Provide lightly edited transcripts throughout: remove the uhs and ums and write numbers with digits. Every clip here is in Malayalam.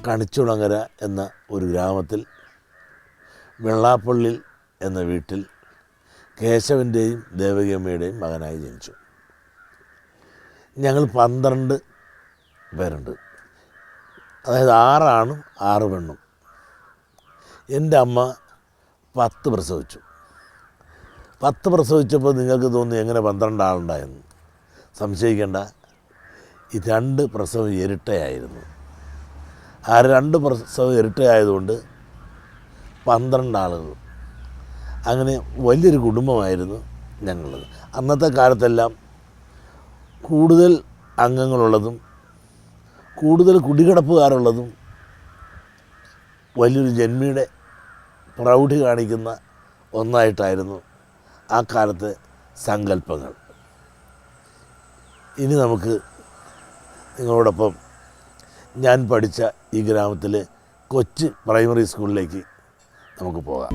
കണിച്ചുളങ്ങര എന്ന ഒരു ഗ്രാമത്തിൽ വെള്ളാപ്പള്ളിൽ എന്ന വീട്ടിൽ കേശവൻ്റെയും ദേവകിയമ്മയുടെയും മകനായി ജനിച്ചു. ഞങ്ങൾ 12 പേരുണ്ട്. അതായത് 6 ആണും 6 പെണ്ണും. എൻ്റെ അമ്മ 10 പ്രസവിച്ചു. 10 പ്രസവിച്ചപ്പോൾ നിങ്ങൾക്ക് തോന്നി എങ്ങനെ 12 ആളുണ്ടായെന്ന്. സംശയിക്കേണ്ട, ഈ 2 പ്രസവം ഇരട്ടയായിരുന്നു. ആ 2 പ്രസവം ഇരട്ടയായതുകൊണ്ട് 12 ആളുകൾ. അങ്ങനെ വലിയൊരു കുടുംബമായിരുന്നു ഞങ്ങളത്. അന്നത്തെ കാലത്തെല്ലാം കൂടുതൽ അംഗങ്ങളുള്ളതും കൂടുതൽ കുടികിടപ്പുകാരുള്ളതും വലിയൊരു ജന്മിയുടെ പ്രൗഢി കാണിക്കുന്ന ഒന്നായിട്ടായിരുന്നു ആ കാലത്തെ സങ്കല്പങ്ങൾ. ഇനി നമുക്ക് നിങ്ങളോടൊപ്പം ഞാൻ പഠിച്ച ഈ ഗ്രാമത്തിലെ കൊച്ചു പ്രൈമറി സ്കൂളിലേക്ക് നമുക്ക് പോകാം.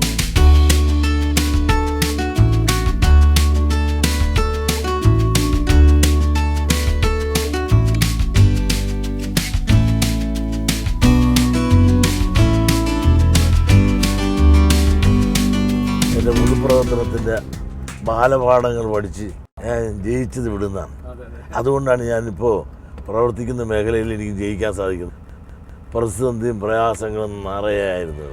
എൻ്റെ പൊതുപ്രവർത്തനത്തിൻ്റെ ബാലപാഠങ്ങൾ പഠിച്ച് ഞാൻ ജയിച്ചത് ഇവിടുന്നാണ്. അതുകൊണ്ടാണ് ഞാനിപ്പോൾ പ്രവർത്തിക്കുന്ന മേഖലയിൽ എനിക്ക് ജയിക്കാൻ സാധിക്കുന്നത്. പ്രതിസന്ധിയും പ്രയാസങ്ങളും നിറയായിരുന്നു.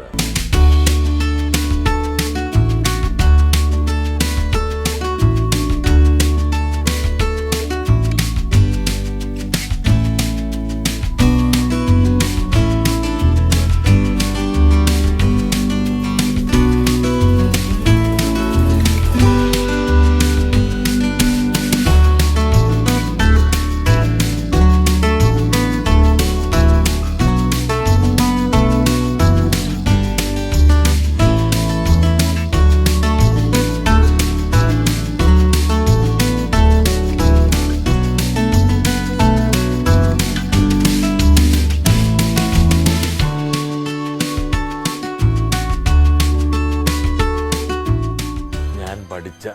പഠിച്ച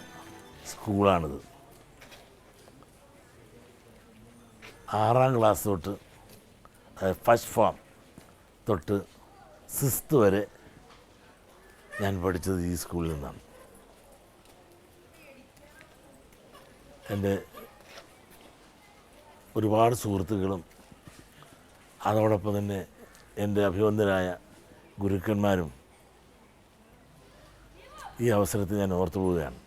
സ്കൂളാണിത്. 6ാം ക്ലാസ് തൊട്ട്, ഫസ്റ്റ് ഫോം തൊട്ട് 6th വരെ ഞാൻ പഠിച്ചത് ഈ സ്കൂളിൽ നിന്നാണ്. എൻ്റെ ഒരുപാട് സുഹൃത്തുക്കളും അതോടൊപ്പം തന്നെ എൻ്റെ അഭിവന്ദനായ ഗുരുക്കന്മാരും ഈ അവസരത്തിൽ ഞാൻ ഓർത്തു പോവുകയാണ്.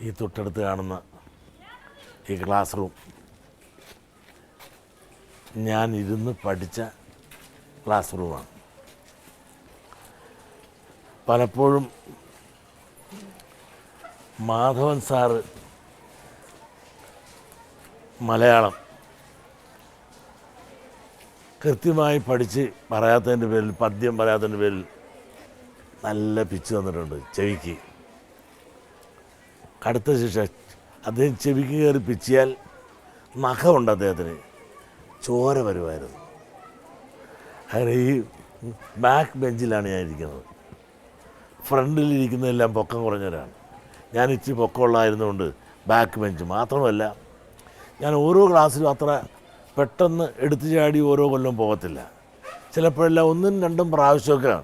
ഈ തൊട്ടടുത്ത് കാണുന്ന ഈ ക്ലാസ് റൂം ഞാൻ ഇരുന്ന് പഠിച്ച ക്ലാസ് റൂമാണ്. പലപ്പോഴും മാധവൻ സാറ് മലയാളം കൃത്യമായി പഠിച്ച് പറയാത്തതിൻ്റെ പേരിൽ, പദ്യം പറയാത്തതിൻ്റെ പേരിൽ നല്ല പിച്ച് തന്നിട്ടുണ്ട് ചെവിക്ക്. കടുത്ത ശിക്ഷ. അദ്ദേഹം ചെവിക്ക് കയറി പിച്ചിയാൽ നഖമുണ്ട് അദ്ദേഹത്തിന്, ചോര വരുമായിരുന്നു. അങ്ങനെ ഈ ബാക്ക് ബെഞ്ചിലാണ് ഞാൻ ഇരിക്കുന്നത്. ഫ്രണ്ടിലിരിക്കുന്നതെല്ലാം പൊക്കം കുറഞ്ഞവരാണ്. ഞാൻ ഇച്ചിരി പൊക്കമുള്ളതായിരുന്നുകൊണ്ട് ബാക്ക് ബെഞ്ച്. മാത്രമല്ല, ഞാൻ ഓരോ ക്ലാസ്സിലും അത്ര പെട്ടെന്ന് എടുത്തു ചാടി ഓരോ കൊല്ലം പോകത്തില്ല. ചിലപ്പോഴെല്ലാം 1ഉം 2ഉം പ്രാവശ്യമൊക്കെ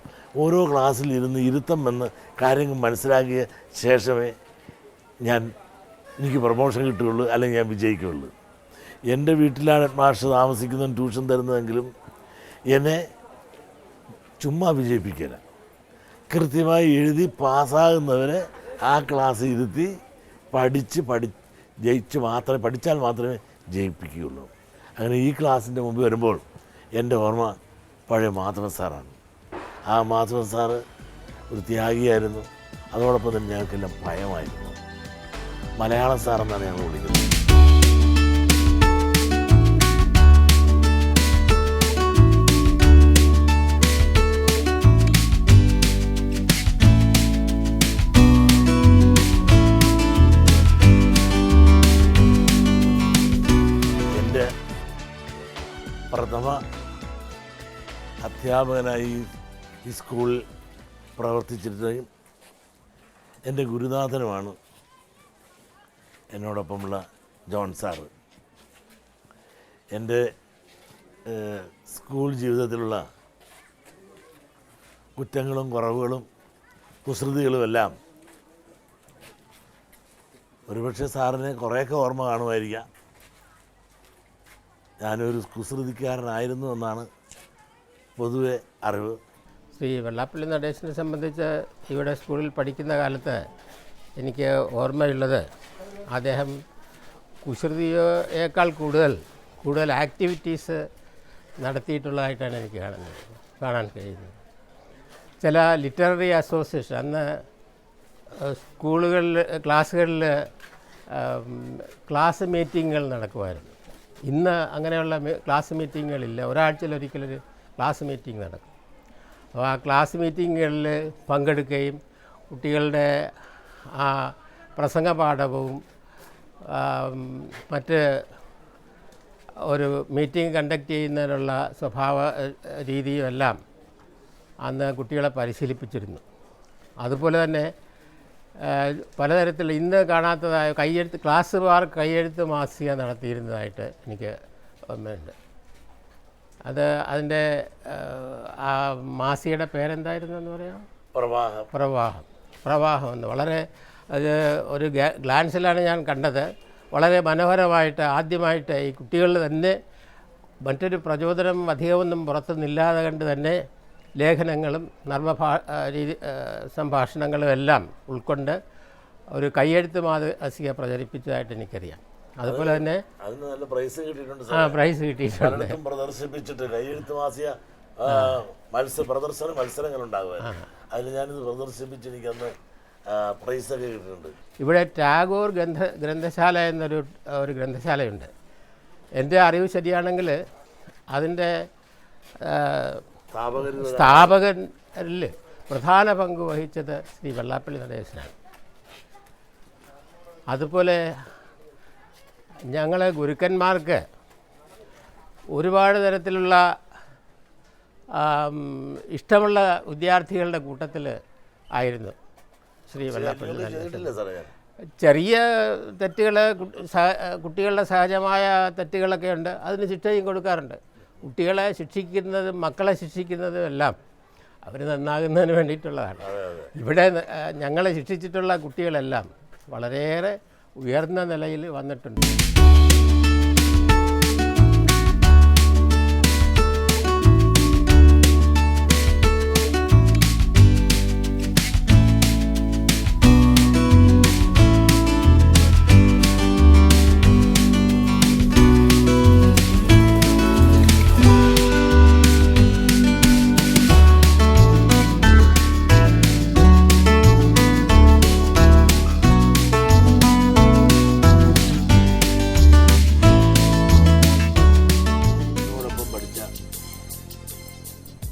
ഓരോ ക്ലാസ്സിൽ ഇരുന്ന് ഇരുത്തം വന്ന് കാര്യങ്ങൾ മനസ്സിലാക്കിയ ശേഷമേ എനിക്ക് പ്രൊമോഷൻ കിട്ടുകയുള്ളൂ, അല്ലെങ്കിൽ ഞാൻ വിജയിക്കുകയുള്ളൂ. എൻ്റെ വീട്ടിലാണ് മാഷ് താമസിക്കുന്നതും ട്യൂഷൻ തരുന്നതെങ്കിലും എന്നെ ചുമ്മാ വിജയിപ്പിക്കില്ല. കൃത്യമായി എഴുതി പാസ്സാകുന്നവരെ ആ ക്ലാസ് ഇരുത്തി പഠിച്ചാൽ മാത്രമേ ജയിപ്പിക്കുകയുള്ളൂ. അങ്ങനെ ഈ ക്ലാസ്സിൻ്റെ മുമ്പ് വരുമ്പോൾ എൻ്റെ ഓർമ്മ പഴയ മാധവൻ സാറാണ്. ആ മാധവൻ സാറ് ഒരു ത്യാഗിയായിരുന്നു. അതോടൊപ്പം തന്നെ ഞങ്ങൾക്കെല്ലാം ഭയമായിരുന്നു. മലയാളം സാറെന്നാണ് ഞങ്ങൾ വിളിക്കുന്നത്. എൻ്റെ പ്രഥമ അധ്യാപകനായി ഈ സ്കൂളിൽ പ്രവർത്തിച്ചിരുന്നതും എൻ്റെ ഗുരുനാഥനുമാണ് എന്നോടൊപ്പമുള്ള ജോൺ സാറ്. എൻ്റെ സ്കൂൾ ജീവിതത്തിലുള്ള കുറ്റങ്ങളും കുറവുകളും കുസൃതികളുമെല്ലാം ഒരുപക്ഷെ സാറിന് കുറേയൊക്കെ ഓർമ്മ കാണുമായിരിക്കാം. ഞാനൊരു കുസൃതിക്കാരനായിരുന്നു എന്നാണ് പൊതുവെ അറിവ്. ശ്രീ വെള്ളാപ്പള്ളി നടേശനെ സംബന്ധിച്ച് ഇവിടെ സ്കൂളിൽ പഠിക്കുന്ന കാലത്ത് എനിക്ക് ഓർമ്മയുള്ളത് അദ്ദേഹം കുസൃതിയേക്കാൾ കൂടുതൽ ആക്ടിവിറ്റീസ് നടത്തിയിട്ടുള്ളതായിട്ടാണ് എനിക്ക് കാണാൻ കഴിയുന്നത്. ചില ലിറ്റററി അസോസിയേഷൻ അന്ന് ക്ലാസ്സുകളിൽ ക്ലാസ് മീറ്റിങ്ങുകൾ നടക്കുമായിരുന്നു. ഇന്ന് അങ്ങനെയുള്ള ക്ലാസ് മീറ്റിങ്ങുകളില്ല. ഒരാഴ്ചയിലൊരിക്കലൊരു ക്ലാസ് മീറ്റിംഗ് നടക്കും. അപ്പോൾ ആ ക്ലാസ് മീറ്റിങ്ങുകളിൽ പങ്കെടുക്കുകയും കുട്ടികളുടെ ആ പ്രസംഗ പാഠവും മറ്റ് ഒരു മീറ്റിംഗ് കണ്ടക്ട് ചെയ്യുന്നതിനുള്ള സ്വഭാവ രീതിയും എല്ലാം അന്ന് കുട്ടികളെ പരിശീലിപ്പിച്ചിരുന്നു. അതുപോലെ തന്നെ പലതരത്തിൽ ഇന്ന് കാണാത്തതായ കൈയെഴുത്ത് മാസിക നടത്തിയിരുന്നതായിട്ട് എനിക്ക് ഓർമ്മയുണ്ട്. അതിൻ്റെ ആ മാസികയുടെ പേരെന്തായിരുന്നു എന്ന് പറയാം? പ്രവാഹം എന്ന് വളരെ അത് ഒരു ഗ്ലാൻസിലാണ് ഞാൻ കണ്ടത്. വളരെ മനോഹരമായിട്ട് ആദ്യമായിട്ട് ഈ കുട്ടികളിൽ തന്നെ മറ്റൊരു പ്രചോദനം അധികമൊന്നും പുറത്തുനിന്നില്ലാതെ കണ്ട് തന്നെ ലേഖനങ്ങളും സംഭാഷണങ്ങളും എല്ലാം ഉൾക്കൊണ്ട് ഒരു കൈയെഴുത്ത് മാസിക പ്രചരിപ്പിച്ചതായിട്ട് എനിക്കറിയാം. അതുപോലെ തന്നെ നല്ല പ്രൈസ് കിട്ടിയിട്ടുണ്ട്. പ്രദർശിപ്പിച്ചിട്ട് കൈയെഴുത്ത് മാസിക മത്സരങ്ങൾ ഉണ്ടാകുമായിരുന്നു. അതിൽ ഞാനിത് പ്രദർശിപ്പിച്ച് എനിക്കന്ന് പ്രൈസൊക്കെ കിട്ടിയിട്ടുണ്ട്. ഇവിടെ ടാഗോർ ഗ്രന്ഥശാല എന്നൊരു ഗ്രന്ഥശാലയുണ്ട്. എൻ്റെ അറിവ് ശരിയാണെങ്കിൽ അതിൻ്റെ സ്ഥാപകരിൽ പ്രധാന പങ്ക് വഹിച്ചത് ശ്രീ വെള്ളാപ്പള്ളി നടേശനാണ്. അതുപോലെ ഞങ്ങളെ ഗുരുക്കന്മാർക്ക് ഒരുപാട് തരത്തിലുള്ള ഇഷ്ടമുള്ള വിദ്യാർത്ഥികളുടെ കൂട്ടത്തിൽ ആയിരുന്നു ശ്രീ വെള്ളാപ്പള്ളി നടേശൻ. ചെറിയ തെറ്റുകൾ, കുട്ടികളുടെ സഹജമായ തെറ്റുകളൊക്കെ ഉണ്ട്. അതിന് ശിക്ഷയും കൊടുക്കാറുണ്ട്. കുട്ടികളെ ശിക്ഷിക്കുന്നതും മക്കളെ ശിക്ഷിക്കുന്നതും എല്ലാം അവർ നന്നാകുന്നതിന് വേണ്ടിയിട്ടുള്ളതാണ്. ഇവിടെ ഞങ്ങളെ ശിക്ഷിച്ചിട്ടുള്ള കുട്ടികളെല്ലാം വളരെയേറെ ഉയർന്ന നിലയിൽ വന്നിട്ടുണ്ട്.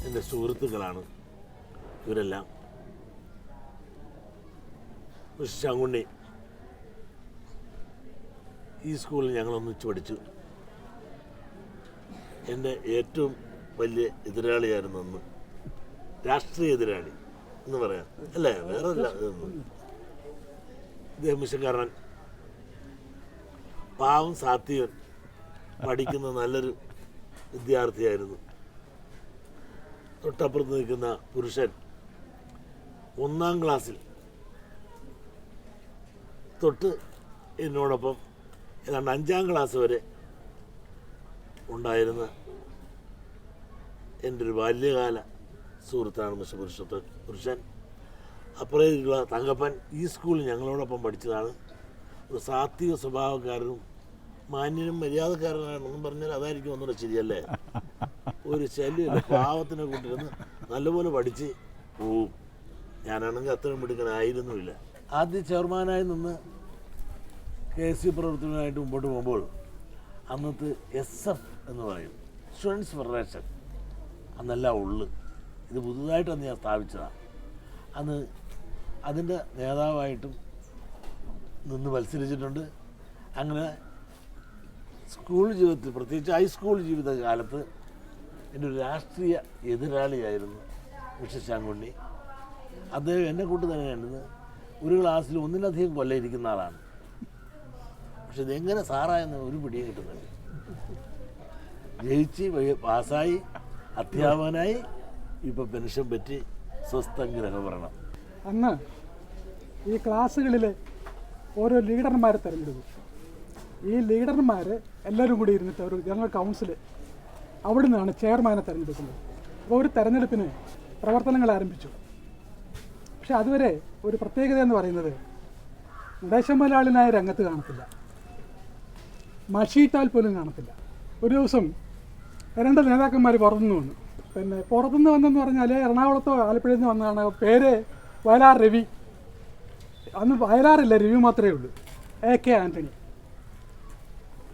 എൻ്റെ സുഹൃത്തുക്കളാണ് ഇവരെല്ലാം. ശങ്കുണ്ണി ഈ സ്കൂളിൽ ഞങ്ങളൊന്നിച്ച് പഠിച്ചു. എൻ്റെ ഏറ്റവും വലിയ എതിരാളിയായിരുന്നു അന്ന്. രാഷ്ട്രീയ എതിരാളി എന്ന് പറയാം, അല്ലേ? വേറെ അല്ല. ഇദ്ദേഹം മിശക്കാരൻ, പാവം സാത്വികൻ, പഠിക്കുന്ന നല്ലൊരു വിദ്യാർത്ഥിയായിരുന്നു. തൊട്ടപ്പുറത്ത് നിൽക്കുന്ന പുരുഷൻ 1-ാം ക്ലാസ്സിൽ തൊട്ട് എന്നോടൊപ്പം ഏതാണ്ട് 5-ാം ക്ലാസ് വരെ ഉണ്ടായിരുന്ന എൻ്റെ ഒരു ബാല്യകാല സുഹൃത്താണ് പുരുഷൻ. അപ്പുറേക്കുള്ള തങ്കപ്പൻ ഈ സ്കൂളിൽ ഞങ്ങളോടൊപ്പം പഠിച്ചതാണ്. ഒരു സാത്വിക സ്വഭാവക്കാരനും മാന്യനും മര്യാദക്കാരനാണെന്നും പറഞ്ഞാൽ അതായിരിക്കും ഒന്നുകൂടെ ശരിയല്ലേ? ഒരു ശല്യമില്ല, പാവത്തിനെ കൊണ്ടിരുന്ന് നല്ലപോലെ പഠിച്ച് പോവും. ഞാനാണെങ്കിൽ അത്രയും മിടുക്കനായിരുന്നുമില്ല. ആദ്യ ചെയർമാനായി നിന്ന് KSU പ്രവർത്തനമായിട്ട് മുമ്പോട്ട് പോകുമ്പോൾ അന്നത്തെ SF എന്ന് പറയും, സ്റ്റുഡൻസ് ഫെഡറേഷൻ, അന്നെല്ലാം ഉള്ളു. ഇത് പുതുതായിട്ട് അന്ന് ഞാൻ സ്ഥാപിച്ചതാണ്. അന്ന് അതിൻ്റെ നേതാവായിട്ടും നിന്ന് മത്സരിച്ചിട്ടുണ്ട്. അങ്ങനെ സ്കൂൾ ജീവിതത്തിൽ, പ്രത്യേകിച്ച് ഹൈസ്കൂൾ ജീവിതകാലത്ത് എൻ്റെ ഒരു രാഷ്ട്രീയ എതിരാളിയായിരുന്നു ശങ്കുണ്ണി. അദ്ദേഹം എന്നെ കൂട്ട് തന്നെയായിരുന്നു. ഒരു ക്ലാസ്സിൽ ഒന്നിലധികം കൊല്ലം ഇരിക്കുന്ന ആളാണ്. പക്ഷെ ഇതെങ്ങനെ സാറായെന്ന് ഒരു പിടിയും കിട്ടുന്നില്ല. ജയിച്ച് പാസ്സായി അധ്യാപകനായി ഇപ്പോൾ പെൻഷൻ പറ്റി സ്വസ്ഥം ഗൃഹഭരണം. അന്ന് ഈ ക്ലാസ്സുകളിൽ ഓരോ ലീഡർമാരെ തിരഞ്ഞെടുക്കും. ഈ ലീഡർമാർ എല്ലാവരും കൂടി ഇരുന്നിട്ട് ഒരു ജനറൽ കൗൺസിൽ അവിടെ നിന്നാണ് ചെയർമാനെ തിരഞ്ഞെടുക്കുന്നത്. അപ്പോൾ ഒരു തെരഞ്ഞെടുപ്പിന് പ്രവർത്തനങ്ങൾ ആരംഭിച്ചു. പക്ഷെ അതുവരെ ഒരു പ്രത്യേകത എന്ന് പറയുന്നത് നടേശൻ മുതലാളിനായ രംഗത്ത് കാണത്തില്ല, മഷിയിട്ടാൽ പോലും കാണത്തില്ല. ഒരു ദിവസം 2 നേതാക്കന്മാർ പുറത്തുനിന്ന് വന്നു. പിന്നെ പുറത്തുനിന്ന് വന്നെന്ന് പറഞ്ഞാൽ എറണാകുളത്തോ ആലപ്പുഴയിൽ നിന്ന് വന്നതാണ്. പേര് വയലാർ രവി. അന്ന് വയലാറില്ല, രവി മാത്രമേ ഉള്ളൂ. AK ആൻ്റണി.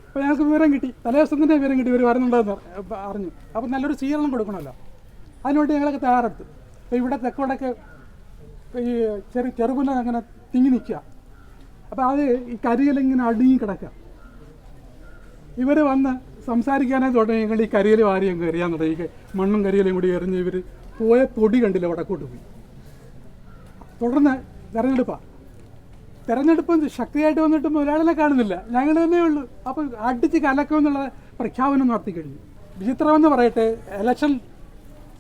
അപ്പോൾ ഞങ്ങൾക്ക് വിവരം കിട്ടി, തലേദിവസത്തിൻ്റെ വിവരം കിട്ടി, ഇവർ വരുന്നുണ്ടെന്ന് അറിഞ്ഞു. അപ്പോൾ നല്ലൊരു സ്വീകരണം കൊടുക്കണമല്ലോ, അതിനുവേണ്ടി ഞങ്ങളൊക്കെ തയ്യാറെടുത്തു. അപ്പോൾ ഇവിടെ തെക്കോടൊക്കെ ഈ ചെറുപുല്ല അങ്ങനെ തിങ്ങി നിൽക്കുക. അപ്പോൾ അത് ഈ കരിയിലിങ്ങനെ അടുങ്ങി കിടക്കുക. ഇവർ വന്ന് സംസാരിക്കാനായി തുടങ്ങി ഈ കരിയിൽ വാരി അങ്ങ് എറിയാൻ തുടങ്ങി. മണ്ണും കരിയിലും കൂടി എറിഞ്ഞ് ഇവർ പോയ പൊടി കണ്ടില്ല, വടക്കോട്ട് പോയി. തുടർന്ന് തെരഞ്ഞെടുപ്പ് ശക്തിയായിട്ട് വന്നിട്ട് മുതലാളിനെ കാണുന്നില്ല, ഞങ്ങൾ തന്നെ ഉള്ളൂ. അപ്പോൾ അടിച്ച് കലക്കുമെന്നുള്ള പ്രഖ്യാപനം നടത്തി കഴിഞ്ഞു. വിചിത്രമെന്ന് പറയട്ടെ, ഇലക്ഷൻ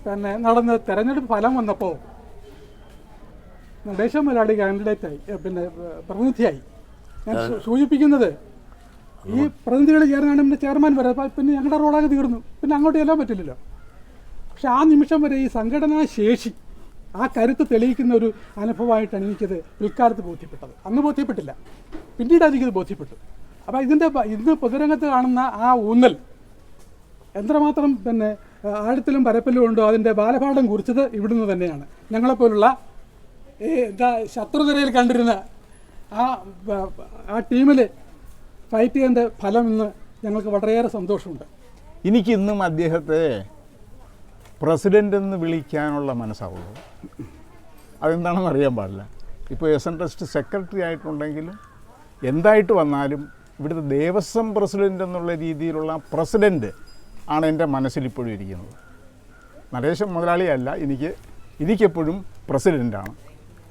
പിന്നെ നടന്ന് തെരഞ്ഞെടുപ്പ് ഫലം വന്നപ്പോൾ നടേശൻ മുതലാളി കാൻഡിഡേറ്റായി, പിന്നെ പ്രതിനിധിയായി. ഞാൻ സൂചിപ്പിക്കുന്നത് ഈ പ്രതിനിധികൾ ചേർന്നാണ് പിന്നെ ചെയർമാൻ വരെ. പിന്നെ ഞങ്ങളുടെ റോളാകെ തീർന്നു, പിന്നെ അങ്ങോട്ട് ചെല്ലാൻ പറ്റില്ലല്ലോ. പക്ഷെ ആ നിമിഷം വരെ ഈ സംഘടനാ ശേഷി, ആ കരുത്ത് തെളിയിക്കുന്ന ഒരു അനുഭവമായിട്ടാണ് എനിക്കത് പിൽക്കാലത്ത് ബോധ്യപ്പെട്ടത്. അന്ന് ബോധ്യപ്പെട്ടില്ല, പിന്നീട് എനിക്കത് ബോധ്യപ്പെട്ടു. അപ്പോൾ ഇന്ന് പൊതുരംഗത്ത് കാണുന്ന ആ ഊന്നൽ എത്രമാത്രം പിന്നെ ആഴത്തിലും പരപ്പിലും ഉണ്ടോ അതിൻ്റെ ബാലപാഠം കുറിച്ചത് ഇവിടുന്ന് തന്നെയാണ്. ഞങ്ങളെപ്പോലുള്ള ശത്രുതരയിൽ കണ്ടിരുന്ന ആ ടീമിൽ ഫൈറ്റ് ചെയ്യേണ്ട ഫലം ഇന്ന് ഞങ്ങൾക്ക് വളരെയേറെ സന്തോഷമുണ്ട്. എനിക്കിന്നും അദ്ദേഹത്തെ പ്രസിഡൻ്റ് എന്ന് വിളിക്കാനുള്ള മനസ്സാവുള്ളൂ. അതെന്താണെന്ന് അറിയാൻ പാടില്ല. ഇപ്പോൾ SN ട്രസ്റ്റ് സെക്രട്ടറി ആയിട്ടുണ്ടെങ്കിലും എന്തായിട്ട് വന്നാലും ഇവിടുത്തെ ദേവസ്വം പ്രസിഡൻ്റ് എന്നുള്ള രീതിയിലുള്ള പ്രസിഡൻ്റ് ആണ് എൻ്റെ മനസ്സിലിപ്പോഴും ഇരിക്കുന്നത്. നടേശൻ മുതലാളിയല്ല, എനിക്കെപ്പോഴും പ്രസിഡൻ്റാണ്.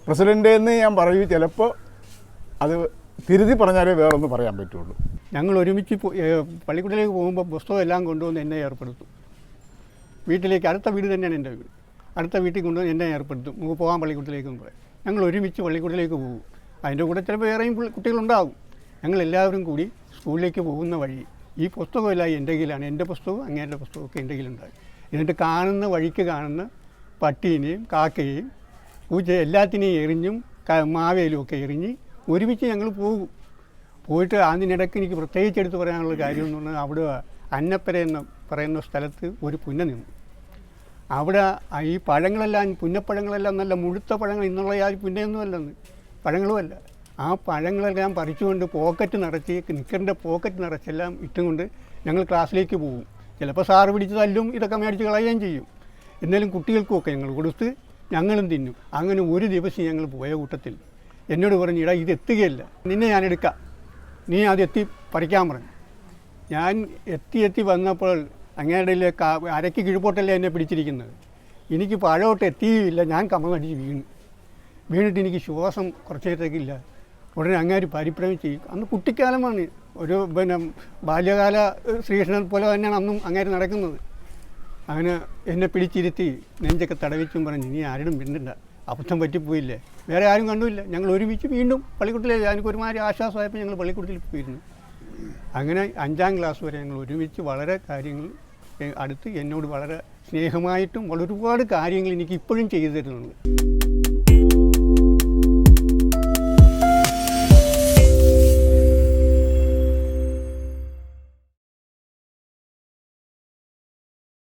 പ്രസിഡൻ്റ് എന്ന് ഞാൻ പറയൂ, ചിലപ്പോൾ അത് തിരുതി പറഞ്ഞാലേ വേറൊന്ന് പറയാൻ പറ്റുള്ളൂ. ഞങ്ങൾ ഒരുമിച്ച് പള്ളിക്കൂടത്തിലേക്ക് പോകുമ്പോൾ പുസ്തകം എല്ലാം കൊണ്ടുവന്ന് എന്നെ ഏർപ്പെടുത്തും. വീട്ടിലേക്ക്, അടുത്ത വീട് തന്നെയാണ് എൻ്റെ വീട്, അടുത്ത വീട്ടിൽ കൊണ്ടുവന്ന് എന്നെ ഏർപ്പെടുത്തും. നമുക്ക് പോകാൻ പള്ളിക്കൂടത്തിലേക്ക് പറയും. ഞങ്ങൾ ഒരുമിച്ച് പള്ളിക്കൂടത്തിലേക്ക് പോകും. അതിൻ്റെ കൂടെ ചിലപ്പോൾ വേറെയും കുട്ടികളുണ്ടാകും. ഞങ്ങളെല്ലാവരും കൂടി സ്കൂളിലേക്ക് പോകുന്ന വഴി ഈ പുസ്തകമെല്ലാം എൻ്റെ കയ്യിലാണ്. എൻ്റെ പുസ്തകവും അങ്ങേൻ്റെ പുസ്തകമൊക്കെ എൻ്റെ കയ്യിലുണ്ടാകും. എന്നിട്ട് വഴിക്ക് കാണുന്ന പട്ടീനെയും കാക്കയെയും പൂച്ച എല്ലാത്തിനെയും എറിഞ്ഞും മാവേലും ഒക്കെ എറിഞ്ഞ് ഒരുമിച്ച് ഞങ്ങൾ പോകും. പോയിട്ട് അതിനിടയ്ക്ക് എനിക്ക് പ്രത്യേകിച്ച് എടുത്ത് പറയാനുള്ള കാര്യം എന്ന് പറഞ്ഞാൽ, അവിടെ അന്നപ്പര എന്ന് പറയുന്ന സ്ഥലത്ത് ഒരു പുന്ന നിന്നു. അവിടെ ഈ പഴങ്ങളെല്ലാം, പുന്നപ്പഴങ്ങളെല്ലാം നല്ല മുഴുത്ത പഴങ്ങൾ, ഇന്നുള്ള ആ പുന്നയൊന്നുമല്ലെന്ന് പഴങ്ങളുമല്ല. ആ പഴങ്ങളെല്ലാം പറിച്ചുകൊണ്ട് പോക്കറ്റ് നിറച്ച്, നിക്കറിൻ്റെ പോക്കറ്റ് നിറച്ചെല്ലാം ഇട്ടുകൊണ്ട് ഞങ്ങൾ ക്ലാസ്സിലേക്ക് പോകും. ചിലപ്പോൾ സാറ് പിടിച്ച് തല്ലും, ഇതൊക്കെ മേടിച്ച് കളയുകയും ചെയ്യും. എന്നാലും കുട്ടികൾക്കുമൊക്കെ ഞങ്ങൾ കൊടുത്ത് ഞങ്ങളും തിന്നും. അങ്ങനെ ഒരു ദിവസം ഞങ്ങൾ പോയ കൂട്ടത്തിൽ എന്നോട് പറഞ്ഞു, ഇടാ ഇത് എത്തുകയില്ല, നിന്നെ ഞാൻ എടുക്കാം, നീ അത് പറിക്കാൻ പറഞ്ഞു. ഞാൻ എത്തി വന്നപ്പോൾ അങ്ങയുടെ അരയ്ക്ക് കിഴിപ്പോട്ടല്ലേ എന്നെ പിടിച്ചിരിക്കുന്നത്. എനിക്ക് പഴമോട്ട് എത്തിയില്ല, ഞാൻ കമ്മടിച്ച് വീണിട്ട് എനിക്ക് ശ്വാസം കുറച്ച് നേരത്തേക്കില്ല. ഉടനെ അങ്ങേര് പരിഭ്രമിച്ച്, അന്ന് കുട്ടിക്കാലമാണ്, ഒരു ബാല്യകാല ശ്രീകൃഷ്ണൻ പോലെ തന്നെയാണ് അന്നും അങ്ങേര് നടക്കുന്നത്. അങ്ങനെ എന്നെ പിടിച്ചിരുത്തി നെഞ്ചൊക്കെ തടവിച്ചും പറഞ്ഞു, നീ ആരോടും മിണ്ടണ്ട, അബദ്ധം പറ്റിപ്പോയില്ലേ. വേറെ ആരും കണ്ടുമില്ല. ഞങ്ങൾ ഒരുമിച്ച് വീണ്ടും പള്ളിക്കൂടത്തിലേക്ക്, എനിക്ക് ഒരുമാതിരി ആശ്വാസമായപ്പോൾ ഞങ്ങൾ പള്ളിക്കൂടത്തിൽ പോയിരുന്നു. അങ്ങനെ 5ാം ക്ലാസ് വരെ ഞങ്ങൾ ഒരുമിച്ച് വളരെ കാര്യങ്ങൾ അടുത്ത് എന്നോട് വളരെ സ്നേഹമായിട്ടും ഒരുപാട് കാര്യങ്ങൾ എനിക്ക് ഇപ്പോഴും ചെയ്തു തരുന്നുണ്ട്.